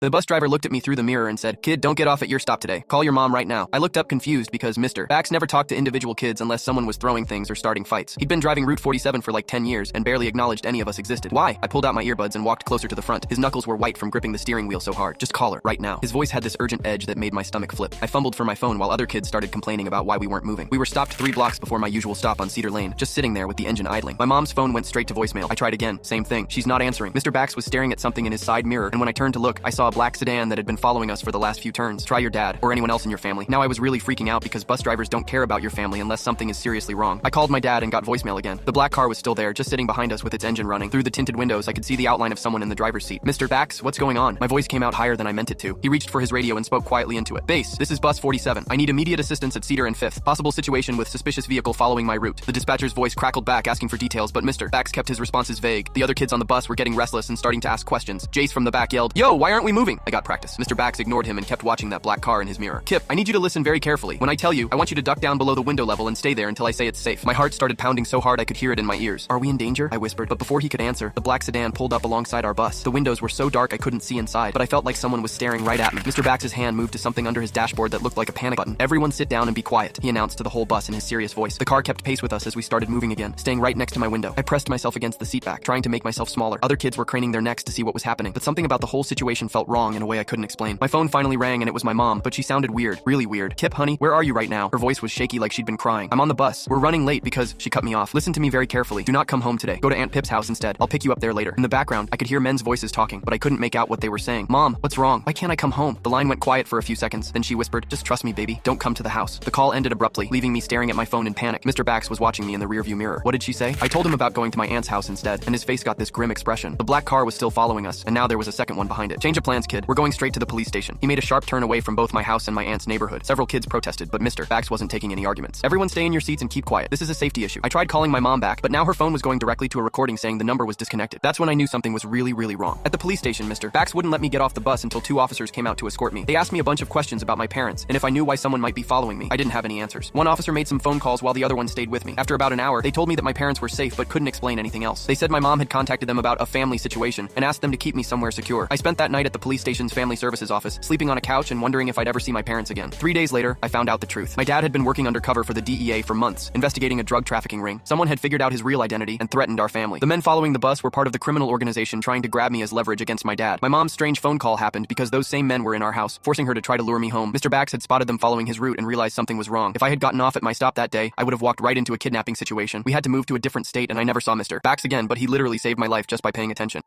The bus driver looked at me through the mirror and said, "Kid, don't get off at your stop today. Call your mom right now." I looked up confused because Mr. Bax never talked to individual kids unless someone was throwing things or starting fights. He'd been driving Route 47 for like 10 years and barely acknowledged any of us existed. Why? I pulled out my earbuds and walked closer to the front. His knuckles were white from gripping the steering wheel so hard. "Just call her, right now." His voice had this urgent edge that made my stomach flip. I fumbled for my phone while other kids started complaining about why we weren't moving. We were stopped 3 blocks before my usual stop on Cedar Lane, just sitting there with the engine idling. My mom's phone went straight to voicemail. I tried again, same thing. She's not answering. Mr. Bax was staring at something in his side mirror, and when I turned to look, I saw a black sedan that had been following us for the last few turns. Try your dad, or anyone else in your family. Now I was really freaking out because bus drivers don't care about your family unless something is seriously wrong. I called my dad and got voicemail again. The black car was still there, just sitting behind us with its engine running. Through the tinted windows, I could see the outline of someone in the driver's seat. "Mr. Bax, what's going on?" My voice came out higher than I meant it to. He reached for his radio and spoke quietly into it. "Base, this is bus 47. I need immediate assistance at Cedar and 5th. Possible situation with suspicious vehicle following my route." The dispatcher's voice crackled back asking for details, but Mr. Bax kept his responses vague. The other kids on the bus were getting restless and starting to ask questions. Jace from the back yelled, "Yo, why aren't we moving?" I got practice. Mr. Bax ignored him and kept watching that black car in his mirror. "Kip, I need you to listen very carefully. When I tell you, I want you to duck down below the window level and stay there until I say it's safe." My heart started pounding so hard I could hear it in my ears. "Are we in danger?" I whispered, but before he could answer, the black sedan pulled up alongside our bus. The windows were so dark I couldn't see inside, but I felt like someone was staring right at me. Mr. Bax's hand moved to something under his dashboard that looked like a panic button. "Everyone sit down and be quiet," he announced to the whole bus in his serious voice. The car kept pace with us as we started moving again, staying right next to my window. I pressed myself against the seat back, trying to make myself smaller. Other kids were craning their necks to see what was happening, but something about the whole situation felt wrong in a way I couldn't explain. My phone finally rang and it was my mom, but she sounded weird, really weird. "Kip, honey, where are you right now?" Her voice was shaky like she'd been crying. "I'm on the bus. We're running late because..." She cut me off. "Listen to me very carefully. Do not come home today. Go to Aunt Pip's house instead. I'll pick you up there later." In the background, I could hear men's voices talking, but I couldn't make out what they were saying. "Mom, what's wrong? Why can't I come home?" The line went quiet for a few seconds. Then she whispered, "Just trust me, baby. Don't come to the house." The call ended abruptly, leaving me staring at my phone in panic. Mr. Bax was watching me in the rearview mirror. What did she say? I told him about going to my aunt's house instead, and his face got this grim expression. The black car was still following us, and now there was a second one behind it. "Change of plans, kid. We're going straight to the police station." He made a sharp turn away from both my house and my aunt's neighborhood. Several kids protested, but Mr. Bax wasn't taking any arguments. "Everyone stay in your seats and keep quiet. This is a safety issue." I tried calling my mom back, but now her phone was going directly to a recording saying the number was disconnected. That's when I knew something was really, really wrong. At the police station, Mr. Bax wouldn't let me get off the bus until 2 officers came out to escort me. They asked me a bunch of questions about my parents, and if I knew why someone might be following me. I didn't have any answers. One officer made some phone calls while the other one stayed with me. After about an hour, they told me that my parents were safe but couldn't explain anything else. They said my mom had contacted them about a family situation and asked them to keep me somewhere secure. I spent that night at the police station's family services office, sleeping on a couch and wondering if I'd ever see my parents again. 3 days later, I found out the truth. My dad had been working undercover for the DEA for months, investigating a drug trafficking ring. Someone had figured out his real identity and threatened our family. The men following the bus were part of the criminal organization trying to grab me as leverage against my dad. My mom's strange phone call happened because those same men were in our house, forcing her to try to lure me home. Mr. Bax had spotted them following his route and realized something was wrong. If I had gotten off at my stop that day, I would have walked right into a kidnapping situation. We had to move to a different state and I never saw Mr. Bax again, but he literally saved my life just by paying attention.